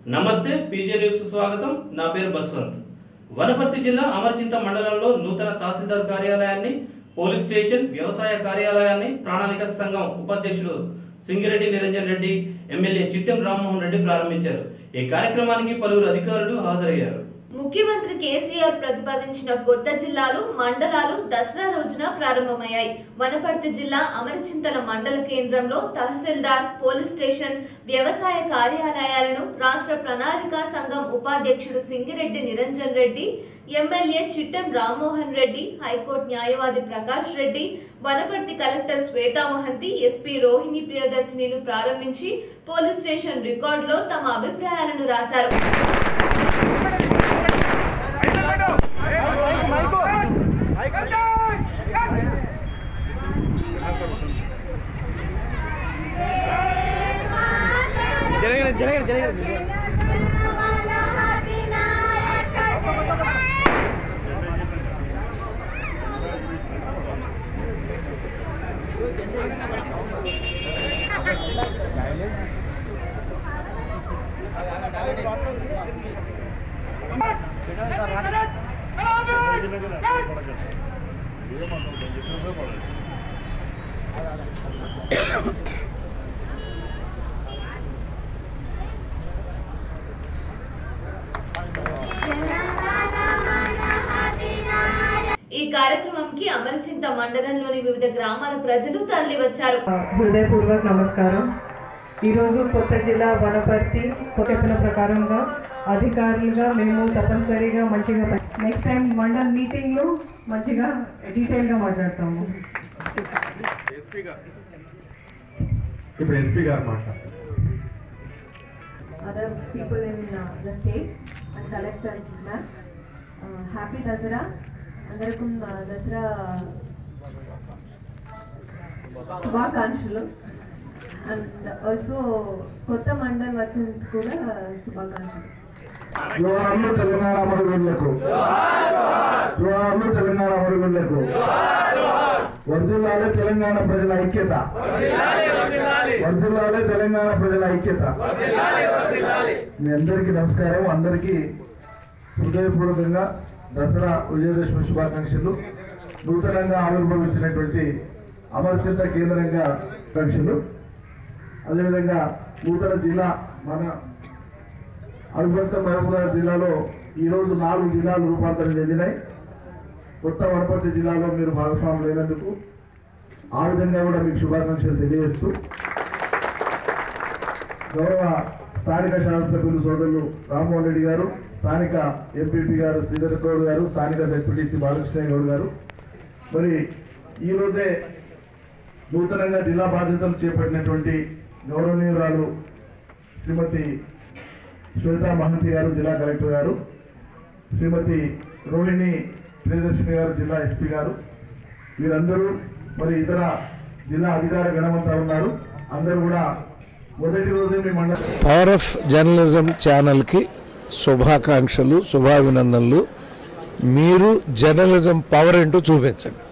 నమస్తే PJ news స్వాగతం నా పేరు బస్వంత్ వనపర్తి జిల్లా అమర్చింత మండలంలో నూతన తహసీల్దార్ కార్యాలయాన్ని పోలీస్ స్టేషన్ వ్యవసాయ కార్యాలయాన్ని ప్రణాళిక సంఘం ఉపాధ్యక్షుడు సింగిరెడ్డి నిరంజన్ రెడ్డి ఎమ్మెల్యే చిట్టెం రామ్మోహన్ రెడ్డి ప్రారంభించారు। ఈ కార్యక్రమానికి పలువురు అధికారులు హాజరయ్యారు। ముఖ్యమంత్రి కేసీఆర్ ప్రతిపాదించిన కొత్త జిల్లాలు మండలాలు దసరా రోజున ప్రారంభమయ్యాయి। వనపర్తి జిల్లా అమరచింతల మండల కేంద్రంలో తహసీల్దార్ పోలీస్ స్టేషన్ వ్యవసాయ కార్యాలయాలను రాష్ట్ర ప్రణాళిక సంఘం ఉపాధ్యక్షుడు సింగిరెడ్డి నిరంజన్ రెడ్డి ఎమ్మెల్యే చిట్టెం రామ్మోహన్ రెడ్డి హైకోర్టు న్యాయవాది ప్రకాష్ రెడ్డి వనపర్తి కలెక్టర్ శ్వేతా మహంతి ఎస్పీ రోహిణి ప్రియదర్శినిలు ప్రారంభించి పోలీస్ స్టేషన్ రికార్డులో తమ అభిప్రాయాలను రాశారు। ఈ కార్యక్రమంకి అమరచింత మండలంలోని వివిధ గ్రామాల ప్రజలు తరలివచ్చారు। హృదయపూర్వక నమస్కారం। ఈ రోజు కొత్త జిల్లా వనపర్తి చెప్పిన ప్రకారంగా అధికారులుగా మేము తప్పనిసరిగా మంచిగా నెక్స్ట్ టైం మండల్ మీటింగ్ లో మంచిగా డీటెయిల్ గా మాట్లాడతాము। ఇప్పుడు ఎస్పీ గారు మాట్లాడతారు। Other people in the state and collector ma'am happy Dasara అందరికీ దసరా శుభాకాంక్షలు అండ్ ఆల్సో కొత్త మండల్ వచ్చినందుకు కూడా శుభాకాంక్షలు। జోహార్లు తెలంగాణ అమరవీరులకు, జోహార్లు తెలంగాణ అమరవీరులకు, వర్ధిల్లాలే తెలంగాణ ప్రజల ఐక్యత, వర్ధిల్లాలే తెలంగాణ ప్రజల ఐక్యత। మీ అందరికీ నమస్కారం। అందరికీ హృదయపూర్వకంగా దసరా విజయదశమి శుభాకాంక్షలు। నూతనంగా ఆవిర్భవించినటువంటి అమరచింత కేంద్రంగా ఆకాంక్షలు। అదేవిధంగా నూతన జిల్లా మన అనుబంధ మహబూబ్నగర్ జిల్లాలో ఈరోజు 4 జిల్లాలు రూపాంతరం చెందినాయి। కొత్త వనపర్తి జిల్లాలో మీరు భాగస్వాములు అయినందుకు ఆ విధంగా కూడా మీకు శుభాకాంక్షలు తెలియజేస్తూ గౌరవ స్థానిక శాసనసభ్యులు సోదరులు రామ్మోహన్ రెడ్డి గారు, స్థానిక ఎంపీపీ గారు శ్రీధర్ గౌడ్ గారు, స్థానిక జెడ్పీటీసీ బాలకృష్ణ గౌడ్ గారు, మరి ఈరోజే నూతనంగా జిల్లా బాధ్యతలు చేపట్టినటువంటి గౌరవనీయురాలు శ్రీమతి శ్వేతా మహంతి గారు జిల్లా కలెక్టర్ గారు, శ్రీమతి రోహిణి ప్రియదర్శిని గారు జిల్లా ఎస్పీ గారు, వీరందరూ మరి ఇతర జిల్లా అధికార గణమంతా ఉన్నారు। అందరూ కూడా మొదటి రోజే మీ మండల పవర్ ఆఫ్ జర్నలిజం ఛానల్కి శుభాకాంక్షలు, శుభాభినందనలు। మీరు జర్నలిజం పవర్ ఏంటో చూపించండి।